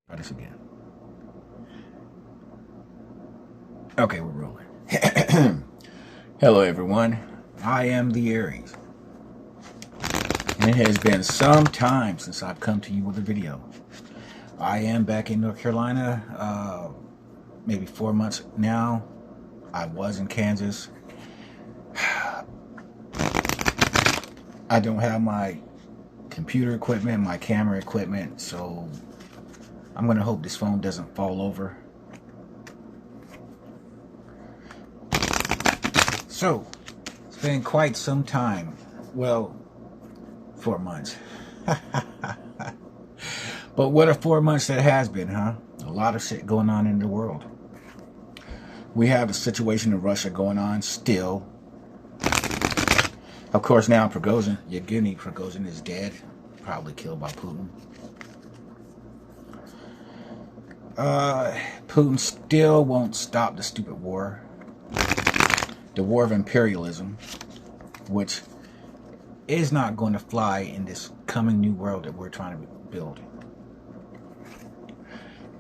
Try this again. Okay, we're rolling. Hello, everyone. I am the Aries. And it has been some time since I've come to you with a video. I am back in North Carolina, maybe 4 months now. I was in Kansas. I don't have my computer equipment, my camera equipment, so I'm going to hope this phone doesn't fall over. So, it's been quite some time. Well, 4 months. But what a 4 months that has been, huh? A lot of shit going on in the world. We have the situation in Russia going on still. Of course, now Yevgeny Prigozhin is dead. Probably killed by Putin. Putin still won't stop the stupid war. The war of imperialism, which is not going to fly in this coming new world that we're trying to build.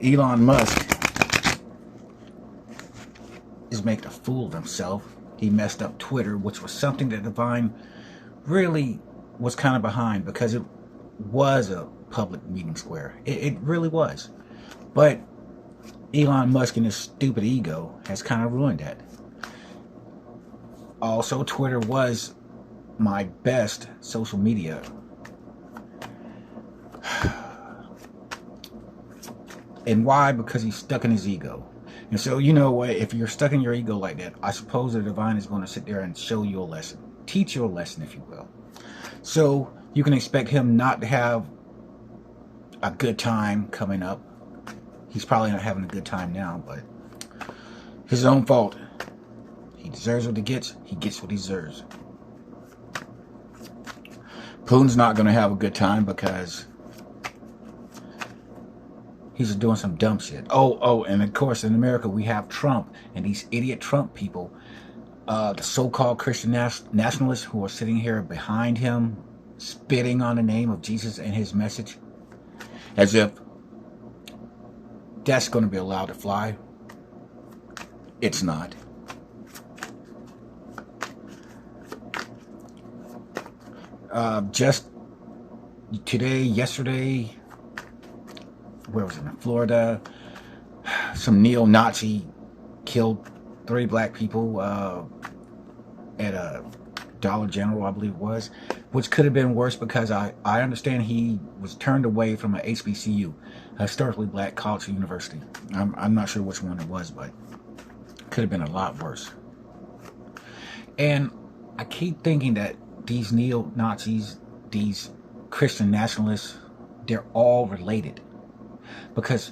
Elon Musk is making a fool of himself. He messed up Twitter, which was something that Divine really was kind of behind, because it was a public meeting square. It really was. But Elon Musk and his stupid ego has kind of ruined that. Also, Twitter was my best social media. And why? Because he's stuck in his ego. And so, you know what? If you're stuck in your ego like that, I suppose the Divine is going to sit there and show you a lesson. Teach you a lesson, if you will. So, you can expect him not to have a good time coming up. He's probably not having a good time now, but his own fault. He deserves what he gets. He gets what he deserves. Putin's not going to have a good time because he's just doing some dumb shit. Oh, and of course in America we have Trump and these idiot Trump people, the so-called Christian nationalists who are sitting here behind him, spitting on the name of Jesus and his message, as if that's going to be allowed to fly. It's not. Just today, yesterday, where was it, in Florida, some neo-Nazi killed 3 black people at a Dollar General, I believe it was, which could have been worse, because I understand he was turned away from a HBCU, a historically black college or university. I'm not sure which one it was, but it could have been a lot worse. And I keep thinking that these neo-Nazis, these Christian nationalists, they're all related. Because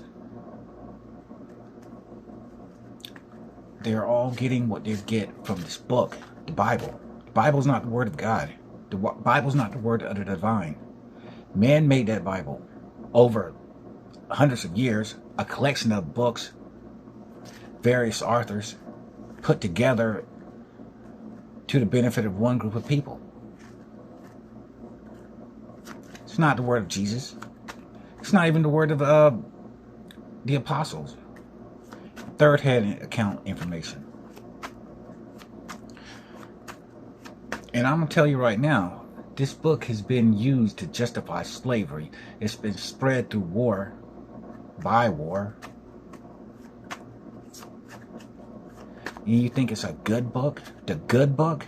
they're all getting what they get from this book, the Bible. The Bible's not the word of God. The Bible's not the word of the Divine. Man made that Bible over hundreds of years, a collection of books, various authors, put together to the benefit of one group of people. It's not the word of Jesus. It's not even the word of the apostles. Third-hand account information. And I'm going to tell you right now, this book has been used to justify slavery. It's been spread through war, by war. And you think it's a good book? The good book?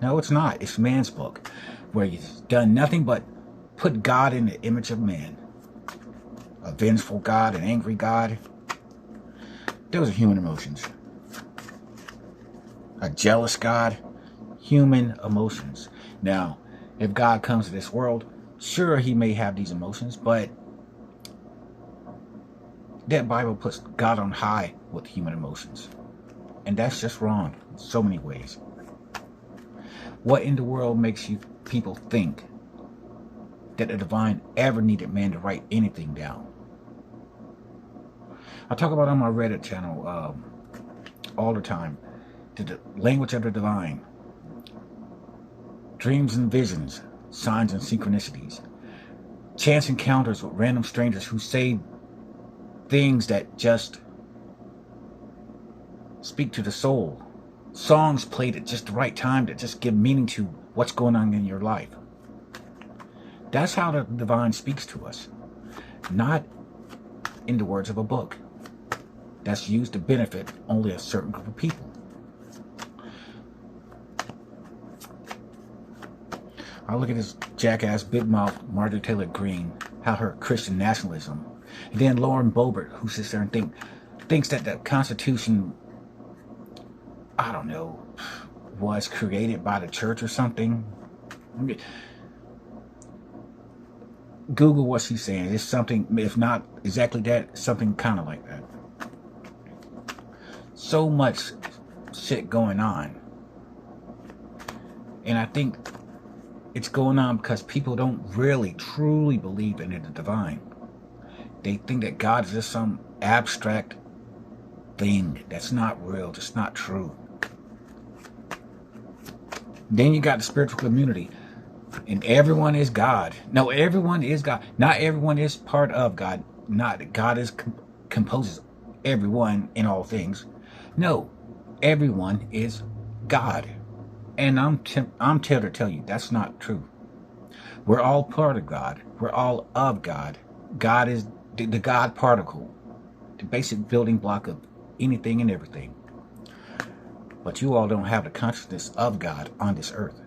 No, it's not. It's man's book, where he's done nothing but put God in the image of man. A vengeful God, an angry God. Those are human emotions. A jealous God. Human emotions. Now, if God comes to this world, sure, he may have these emotions, but that Bible puts God on high with human emotions. And that's just wrong in so many ways. What in the world makes you people think that the Divine ever needed man to write anything down? I talk about on my Reddit channel all the time, the language of the Divine, dreams and visions, signs and synchronicities, chance encounters with random strangers who say things that just speak to the soul. Songs played at just the right time to just give meaning to what's going on in your life. That's how the divine speaks to us. Not in the words of a book that's used to benefit only a certain group of people. I look at this jackass, big mouth Marjorie Taylor Greene, how her Christian nationalism, and then Lauren Boebert, who sits there and thinks that the Constitution, I don't know, was created by the church or something. Google what she's saying. It's something, if not exactly that, something kind of like that. So much shit going on. And I think it's going on because people don't really, truly believe in the divine. They think that God is just some abstract thing that's not real, just not true. Then you got the spiritual community. And everyone is God. No, everyone is God. Not everyone is part of God. Not God is composes everyone in all things. No, everyone is God. And I'm here to tell you that's not true. We're all part of God. We're all of God. God is the God particle, the basic building block of anything and everything. But you all don't have the consciousness of God on this earth.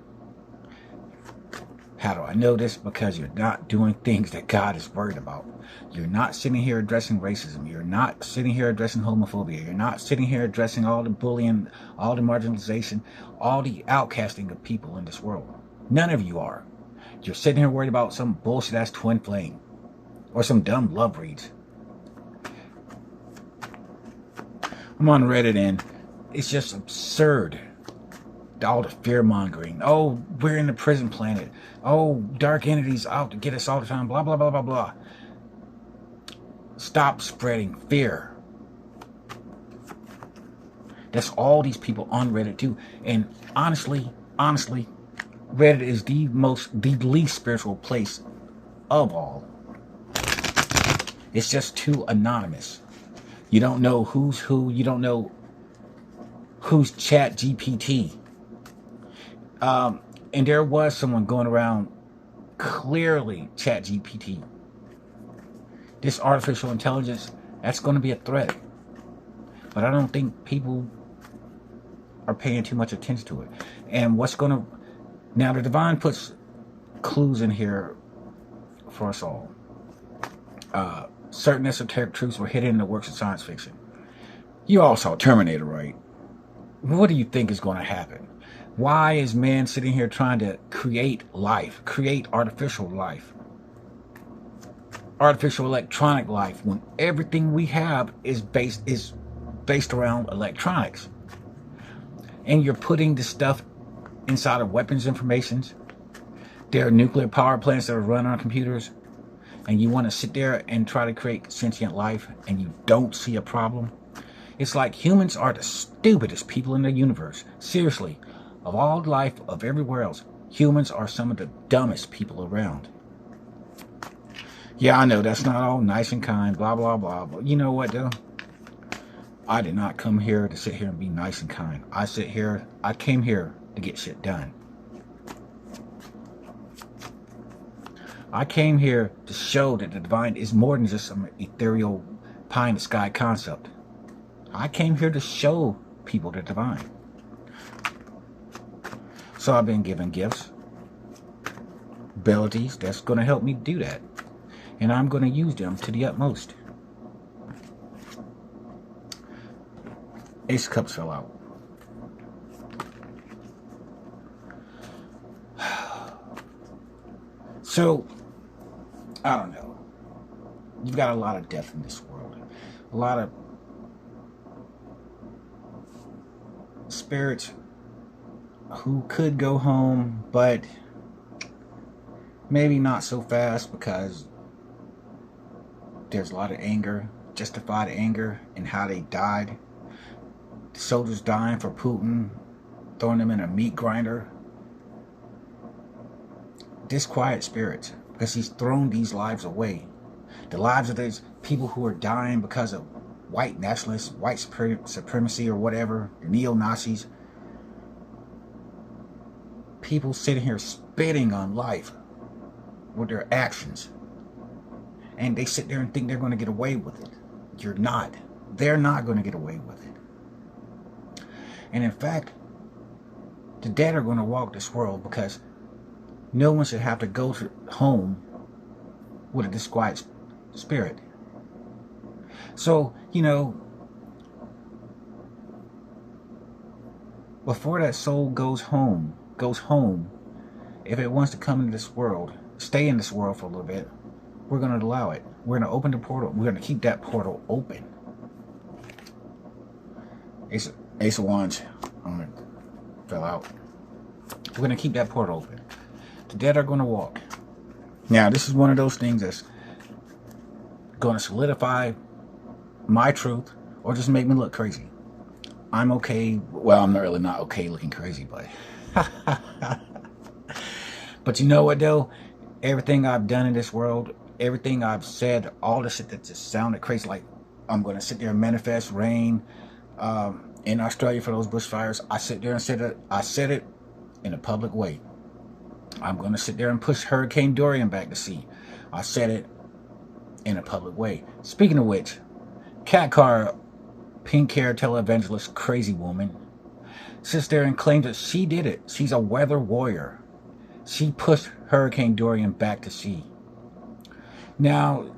How do I know this? Because you're not doing things that God is worried about. You're not sitting here addressing racism. You're not sitting here addressing homophobia. You're not sitting here addressing all the bullying, all the marginalization, all the outcasting of people in this world. None of you are. You're sitting here worried about some bullshit-ass twin flame or some dumb love reads. I'm on Reddit and it's just absurd. All the fear-mongering. Oh, we're in the prison planet. Oh, dark entities out to get us all the time. Blah, blah, blah, blah, blah. Stop spreading fear. That's all these people on Reddit do. And honestly, Reddit is the least spiritual place of all. It's just too anonymous. You don't know who's who. You don't know who's Chat GPT. And there was someone going around clearly Chat GPT. This artificial intelligence, that's going to be a threat. But I don't think people are paying too much attention to it. And what's going to... Now, the divine puts clues in here for us all. Certain esoteric truths were hidden in the works of science fiction. You all saw Terminator, right? What do you think is going to happen? Why is man sitting here trying to create life, create artificial life, artificial electronic life, when everything we have is based around electronics? And you're putting the stuff inside of weapons informations. There are nuclear power plants that are run on computers, and you want to sit there and try to create sentient life, and you don't see a problem. It's like humans are the stupidest people in the universe. Seriously. Of all life, of everywhere else, humans are some of the dumbest people around. Yeah, I know that's not all nice and kind, blah, blah, blah. But you know what, though? I did not come here to sit here and be nice and kind. I came here to get shit done. I came here to show that the divine is more than just some ethereal pie in the sky concept. I came here to show people the divine. So I've been given gifts, abilities that's going to help me do that. And I'm going to use them to the utmost. Ace of Cups fell out. So, I don't know. You've got a lot of death in this world. A lot of spirits who could go home, but maybe not so fast, because there's a lot of anger, justified anger in how they died. The soldiers dying for Putin, throwing them in a meat grinder. Disquiet spirits, because he's thrown these lives away. The lives of these people who are dying because of white nationalists, white supremacy or whatever, neo-Nazis. People sitting here spitting on life with their actions. And they sit there and think they're going to get away with it. You're not. They're not going to get away with it. And in fact, the dead are going to walk this world because no one should have to go home with a disquiet spirit. So, you know, before that soul goes home, if it wants to come into this world, stay in this world for a little bit, we're going to allow it. We're going to open the portal. We're going to keep that portal open. Ace of Wands. Fell out. We're going to keep that portal open. The dead are going to walk. Now, this is one of those things that's going to solidify my truth or just make me look crazy. I'm okay. Well, I'm really not okay looking crazy, but but you know what though? Everything I've done in this world, everything I've said, all the shit that just sounded crazy, like I'm going to sit there and manifest rain in Australia for those bushfires. I sit there and said it. I said it in a public way. I'm going to sit there and push Hurricane Dorian back to sea. I said it in a public way. Speaking of which, Cat Car, pink hair televangelist, crazy woman, sits there and claims that she did it. She's a weather warrior. She pushed Hurricane Dorian back to sea. Now,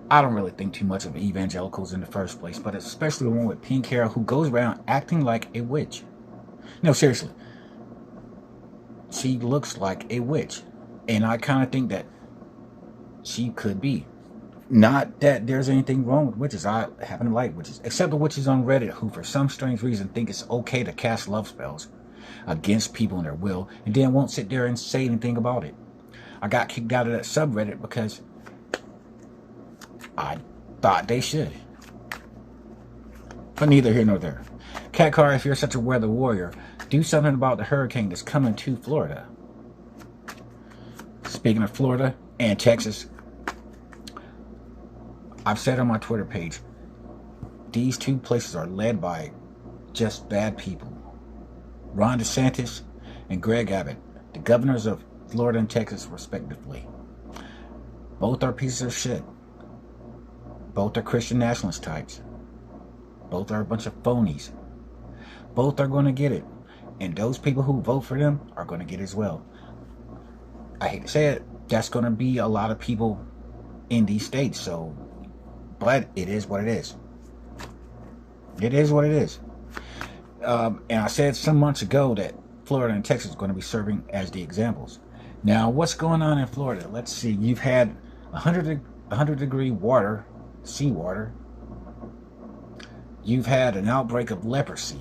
I don't really think too much of evangelicals in the first place, but especially the one with pink hair who goes around acting like a witch. No, seriously. She looks like a witch. And I kind of think that she could be. Not that there's anything wrong with witches. I happen to like witches. Except the witches on Reddit who, for some strange reason, think it's okay to cast love spells against people in their will and then won't sit there and say anything about it. I got kicked out of that subreddit because I thought they should. But neither here nor there. Cat Car, if you're such a weather warrior, do something about the hurricane that's coming to Florida. Speaking of Florida and Texas, I've said on my Twitter page, these two places are led by just bad people. Ron DeSantis and Greg Abbott, the governors of Florida and Texas, respectively. Both are pieces of shit. Both are Christian nationalist types. Both are a bunch of phonies. Both are going to get it. And those people who vote for them are going to get it as well. I hate to say it, that's going to be a lot of people in these states. So, but it is what it is. It is what it is. And I said some months ago that Florida and Texas are going to be serving as the examples. Now, what's going on in Florida? Let's see. You've had 100-degree water, seawater. You've had an outbreak of leprosy.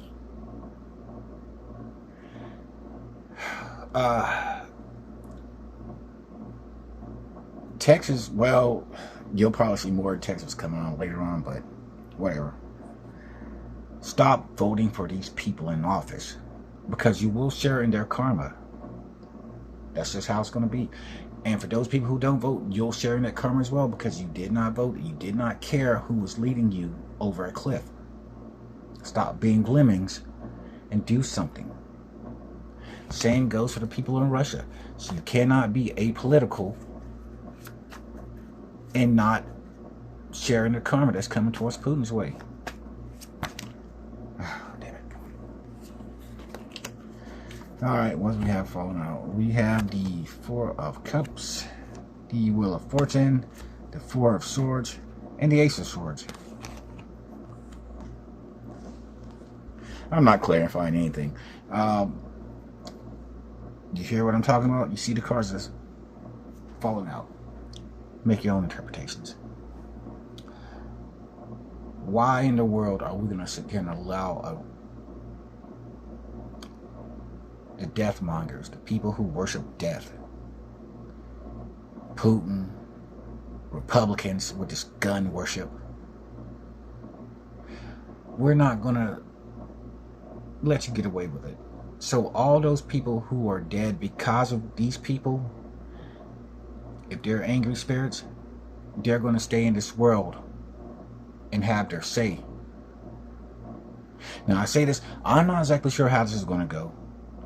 Texas, well, you'll probably see more Texas coming on later on, but whatever. Stop voting for these people in office because you will share in their karma. That's just how it's going to be. And for those people who don't vote, you'll share in that karma as well because you did not vote. You did not care who was leading you over a cliff. Stop being lemmings and do something. Same goes for the people in Russia. So you cannot be apolitical and not sharing the karma that's coming towards Putin's way. Oh, damn it. Alright, what do we have falling out? We have the Four of Cups, the Wheel of Fortune, the Four of Swords, and the Ace of Swords. I'm not clarifying anything. You hear what I'm talking about? You see the cards that's falling out. Make your own interpretations. Why in the world are we going to sit here and allow the death mongers, the people who worship death, Putin, Republicans with this gun worship? We're not going to let you get away with it. So all those people who are dead because of these people, if they're angry spirits, they're going to stay in this world and have their say. Now, I say this, I'm not exactly sure how this is going to go.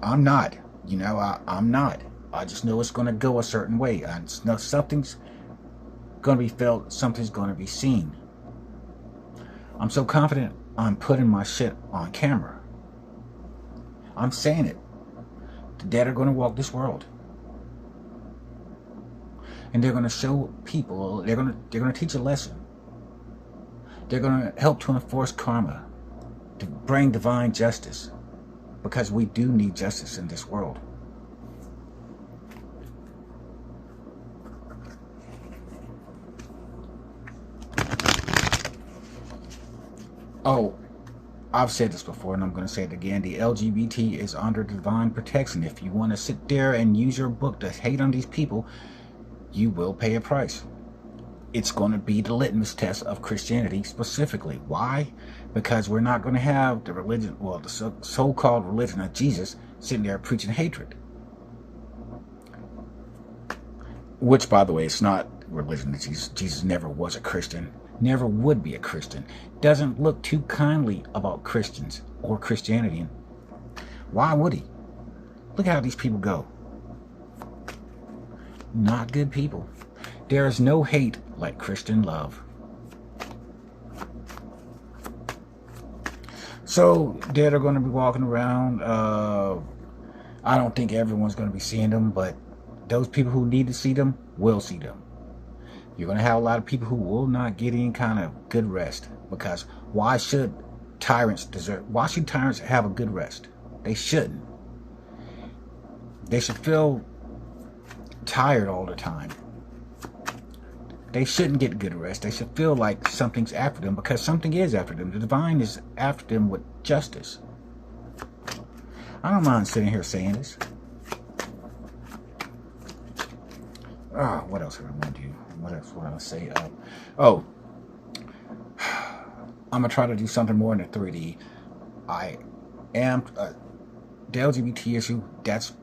I'm not. I'm not. I just know it's going to go a certain way. I know something's going to be felt, something's going to be seen. I'm so confident I'm putting my shit on camera. I'm saying it. The dead are going to walk this world. And they're going to show people, they're going to teach a lesson. They're going to help to enforce karma, to bring divine justice, because we do need justice in this world. Oh, I've said this before and I'm going to say it again. The LGBT is under divine protection. If you want to sit there and use your book to hate on these people, you will pay a price. It's going to be the litmus test of Christianity specifically. Why? Because we're not going to have the religion, well, the so-called religion of Jesus sitting there preaching hatred. Which, by the way, it's not religion of Jesus. Jesus never was a Christian. Never would be a Christian. Doesn't look too kindly about Christians or Christianity. Why would he? Look how these people go. Not good people. There is no hate like Christian love. So they're going to be walking around. I don't think everyone's going to be seeing them, but those people who need to see them will see them. You're going to have a lot of people who will not get any kind of good rest, because why should tyrants have a good rest? They shouldn't. They should feel tired all the time. They shouldn't get good rest. They should feel like something's after them, because something is after them. The divine is after them with justice. I don't mind sitting here saying this. What else did I want to do? What else would I say? I'm going to try to do something more in the 3D. I am... the LGBT issue, that's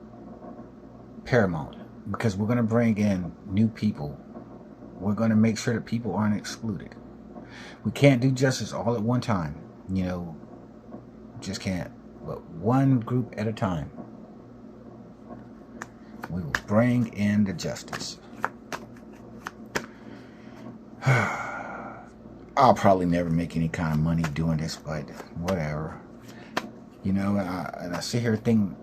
paramount. Because we're going to bring in new people. We're going to make sure that people aren't excluded. We can't do justice all at one time. Just can't. But one group at a time. We will bring in the justice. I'll probably never make any kind of money doing this, but whatever. And I sit here thinking,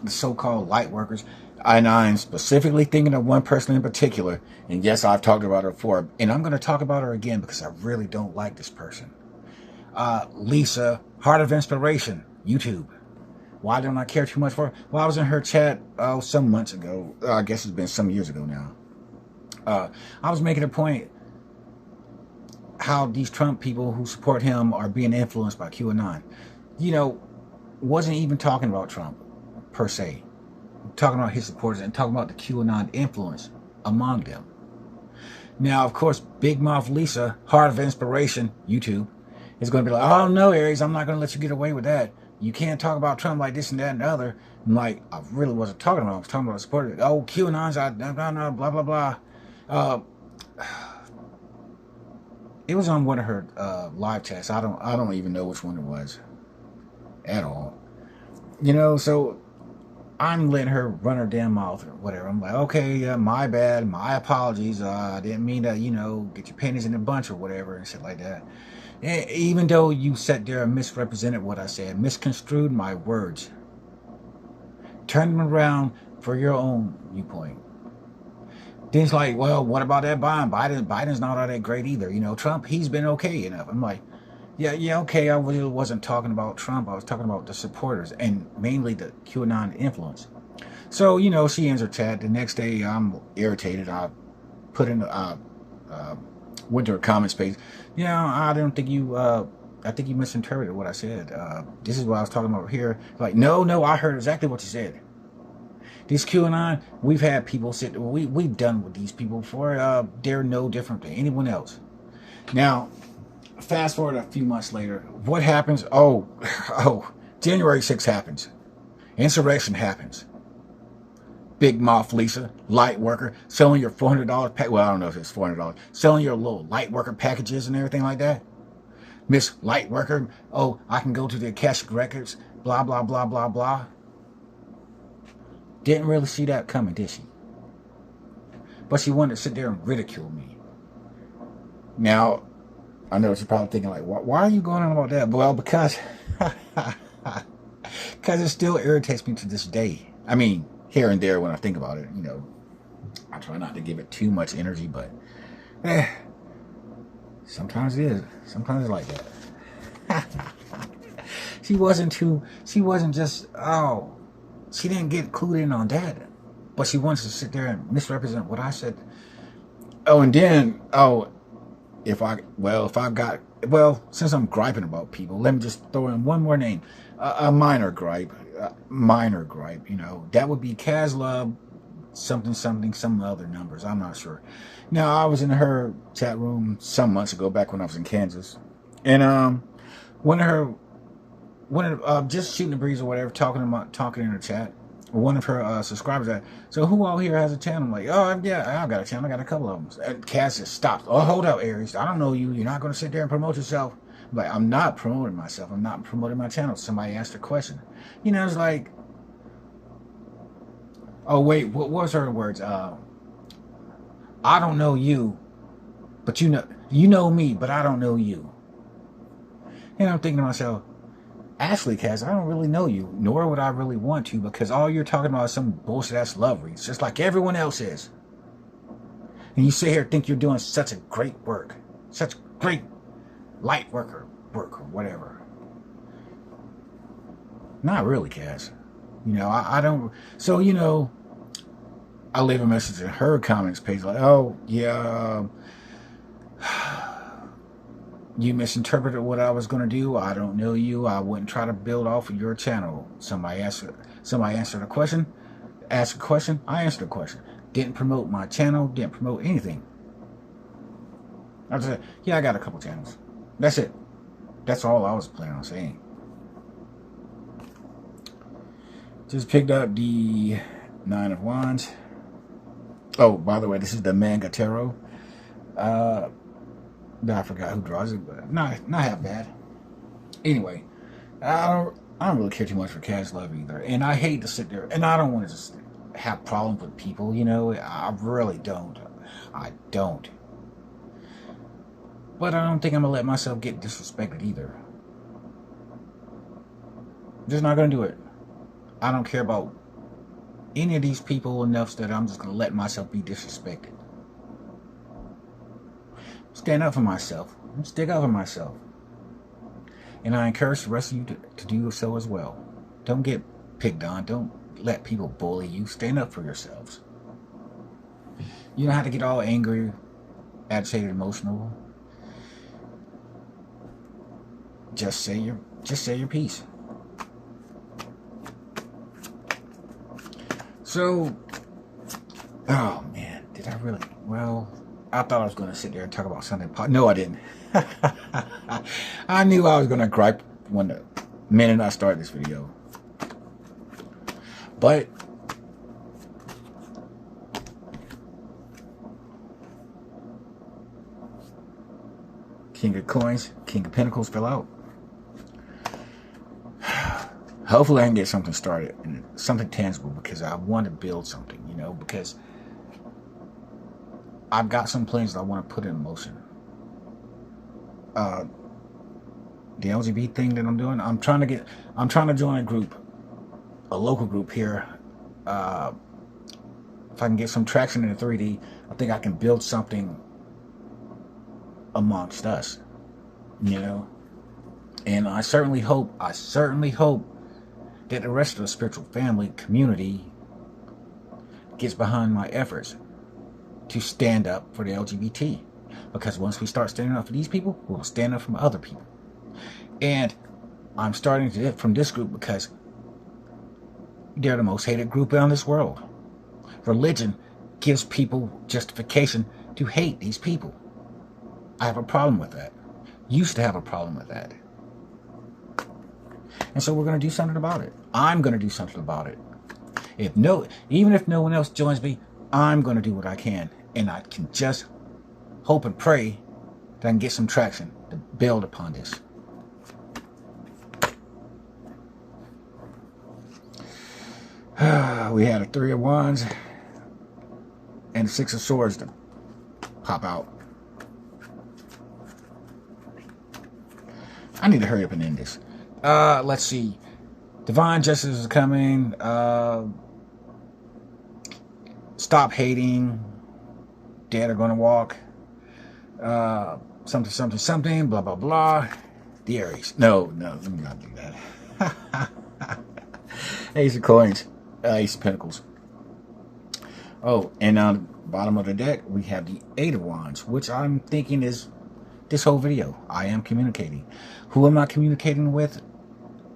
the so-called light workers, and I'm specifically thinking of one person in particular, and yes, I've talked about her before, and I'm going to talk about her again because I really don't like this person. Lisa, Heart of Inspiration, YouTube. Why don't I care too much for her? Well, I was in her chat some months ago. I guess it's been some years ago now. I was making a point how these Trump people who support him are being influenced by QAnon. Wasn't even talking about Trump per se. Talking about his supporters and talking about the QAnon influence among them. Now, of course, Big Mouth Lisa, Heart of Inspiration, YouTube, is going to be like, oh no, Aries, I'm not going to let you get away with that. You can't talk about Trump like this and that and the other. I'm like, I really wasn't talking about him. I was talking about supporters. Oh, QAnon's blah, blah, blah. It was on one of her live chats. I don't even know which one it was at all. So I'm letting her run her damn mouth or whatever. I'm like, okay, my bad, my apologies. I didn't mean to, get your panties in a bunch or whatever and shit like that. And even though you sat there and misrepresented what I said, misconstrued my words, turned them around for your own viewpoint. Then it's like, well, what about that Biden? Biden's not all that great either. Trump, he's been okay enough. I'm like, yeah, okay, I really wasn't talking about Trump. I was talking about the supporters and mainly the QAnon influence. So, she ends her chat. The next day, I'm irritated. I put in, went to her comments page. I don't think you, I think you misinterpreted what I said. This is what I was talking about here. Like, no, I heard exactly what you said. These QAnon, we've had people we've done with these people before. They're no different than anyone else. Now, fast forward a few months later, what happens? January 6th happens. Insurrection happens. Big Mouth Lisa, light worker, selling your $400 pack. Well, I don't know if it's $400. Selling your little light worker packages and everything like that. Miss Light Worker, oh, I can go to the Akashic Records, blah, blah, blah, blah, blah. Didn't really see that coming, did she? But she wanted to sit there and ridicule me. Now, I know you're probably thinking, like, why are you going on about that? Well, because it still irritates me to this day. I mean, here and there when I think about it, you know, I try not to give it too much energy, but sometimes it is. Sometimes it's like that. She wasn't just, she didn't get clued in on that. But she wants to sit there and misrepresent what I said. Oh, and then, since I'm griping about people, let me just throw in one more name. A minor gripe, you know. That would be Caslub, something, some other numbers. I'm not sure. Now, I was in her chat room some months ago, back when I was in Kansas. And just shooting the breeze or whatever, talking in her chat. One of her subscribers said, so who out here has a channel? I'm like, oh, yeah, I've got a channel. I got a couple of them. And Cass just stopped. Oh, hold up, Aries. I don't know you. You're not going to sit there and promote yourself. I'm like, I'm not promoting myself. I'm not promoting my channel. Somebody asked a question. You know, it's like, oh, wait, what was her words? I don't know you, but you know me, but I don't know you. And I'm thinking to myself, Ashley, Cass, I don't really know you, nor would I really want to, because all you're talking about is some bullshit-ass love reads, just like everyone else is. And you sit here and think you're doing such a great work, such great light work or whatever. Not really, Cass. You know, I don't. So, you know, I leave a message in her comments page like, oh, yeah, you misinterpreted what I was going to do. I don't know you. I wouldn't try to build off of your channel. Somebody answered a question. Asked a question. I answered a question. Didn't promote my channel. Didn't promote anything. I just said, yeah, I got a couple channels. That's it. That's all I was planning on saying. Just picked up the 9 of Wands. Oh, by the way, this is the Manga Tarot. I forgot who draws it, but not half bad. Anyway, I don't really care too much for Cash Love either, and I hate to sit there, and I don't want to just have problems with people. You know, I really don't. I don't. But I don't think I'm gonna let myself get disrespected either. I'm just not gonna do it. I don't care about any of these people enough that I'm just gonna let myself be disrespected. Stand up for myself. Stick up for myself. And I encourage the rest of you to do so as well. Don't get picked on. Don't let people bully you. Stand up for yourselves. You don't have to get all angry, agitated, emotional. Just say your piece. So, oh man, did I really? Well, I thought I was going to sit there and talk about something. No, I didn't. I knew I was going to gripe when the minute I started this video. But King of Coins, King of Pentacles fell out. Hopefully I can get something started, and something tangible, because I want to build something, you know, because I've got some plans that I want to put in motion. The LGBT thing that I'm doing, I'm trying to join a group, a local group here. If I can get some traction in the 3D, I think I can build something amongst us, you know. And I certainly hope that the rest of the spiritual family community gets behind my efforts to stand up for the LGBT. Because once we start standing up for these people, we'll stand up for other people. And I'm starting to from this group because they're the most hated group in this world. Religion gives people justification to hate these people. I have a problem with that. Used to have a problem with that. And so we're going to do something about it. I'm going to do something about it. Even if no one else joins me, I'm going to do what I can. And I can just hope and pray that I can get some traction to build upon this. We had a 3 of Wands and 6 of Swords to pop out. I need to hurry up and end this. Let's see. Divine Justice is coming. Stop hating. Dead are gonna walk. Something, something, something. Blah, blah, blah. The Aries. No, let me not do that. Ace of Coins. Ace of Pentacles. Oh, and on the bottom of the deck, we have the 8 of Wands, which I'm thinking is this whole video. I am communicating. Who am I communicating with?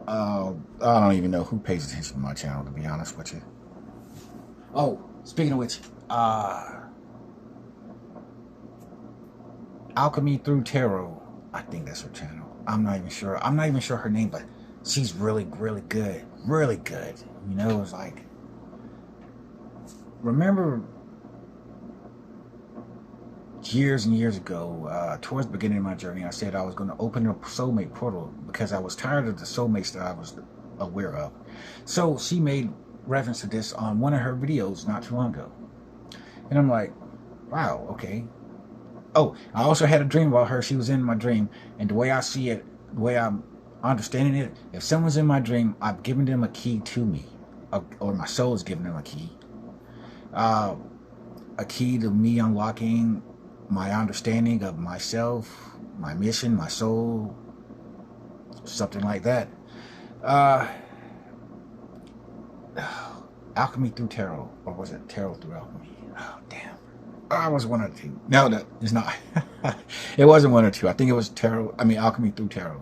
I don't even know who pays attention to my channel, to be honest with you. Oh, speaking of which, Alchemy Through Tarot. I think that's her channel. I'm not even sure. I'm not even sure her name, but she's really, really good. Really good. You know, it's like, remember years and years ago, towards the beginning of my journey, I said I was going to open a soulmate portal because I was tired of the soulmates that I was aware of. So she made reference to this on one of her videos not too long ago. And I'm like, wow, okay. Oh, I also had a dream about her. She was in my dream. And the way I see it, the way I'm understanding it, if someone's in my dream, I've given them a key to me. Or my soul is giving them a key. A key to me unlocking my understanding of myself, my mission, my soul, something like that. Alchemy Through Tarot, or was it Tarot Through Alchemy? Oh, damn. I was one or two. No, it's not. It wasn't one or two. I think it was Alchemy Through Tarot.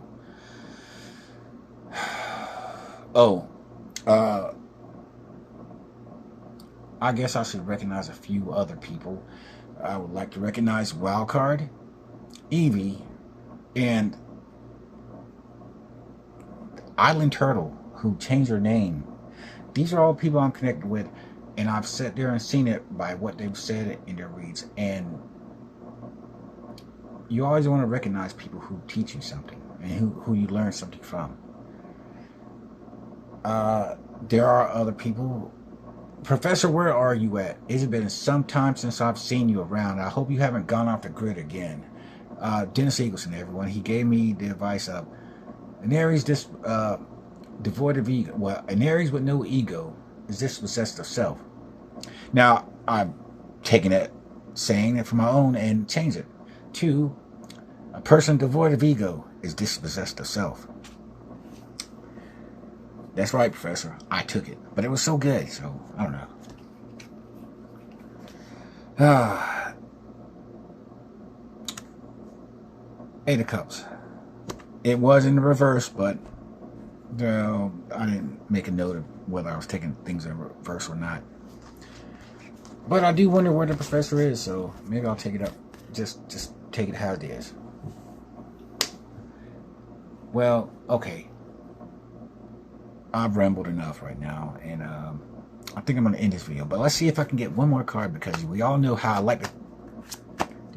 Oh, I guess I should recognize a few other people. I would like to recognize Wildcard, Evie, and Island Turtle, who changed her name. These are all people I'm connected with, and I've sat there and seen it by what they've said in their reads. And you always want to recognize people who teach you something and who you learn something from. There are other people. Professor, where are you at? It's been some time since I've seen you around. I hope you haven't gone off the grid again. Dennis Eagleson, everyone. He gave me the advice of an Aries devoid of ego. Well, an Aries with no ego is dispossessed of self. Now, I've taken it, saying it for my own, and changed it to a person devoid of ego is dispossessed of self. That's right, Professor. I took it. But it was so good, so I don't know. 8 of Cups. It was in the reverse, but I didn't make a note of whether I was taking things in reverse or not. But I do wonder where the Professor is, so maybe I'll take it up. Just take it how it is. Well, okay. I've rambled enough right now, and I think I'm going to end this video. But let's see if I can get one more card, because we all know how I like to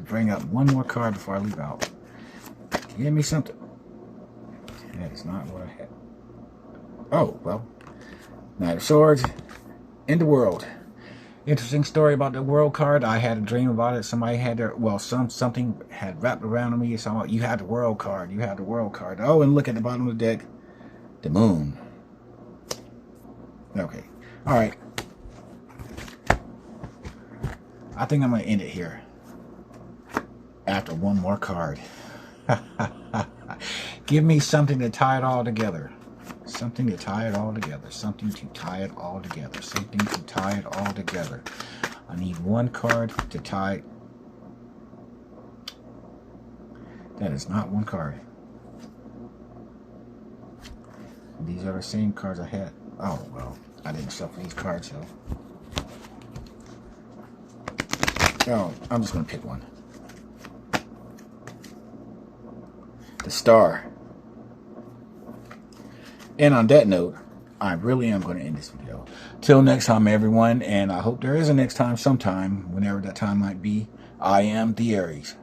bring up one more card before I leave out. Give me something. That is not what I had. Oh, well. Knight of Swords. In the World. Interesting story about the World card. I had a dream about it. Somebody had their, something had wrapped around me. So you had the World card. You had the World card. Oh, and look at the bottom of the deck. The Moon. Okay. Alright. I think I'm going to end it here. After one more card. Give me something to tie it all together. Something to tie it all together. Something to tie it all together. Something to tie it all together. I need one card to tie. That is not one card. These are the same cards I had. Oh, well. I didn't shuffle these cards, so. Oh, I'm just going to pick one. The Star. And on that note, I really am going to end this video. Till next time, everyone, and I hope there is a next time sometime, whenever that time might be. I am the Aries.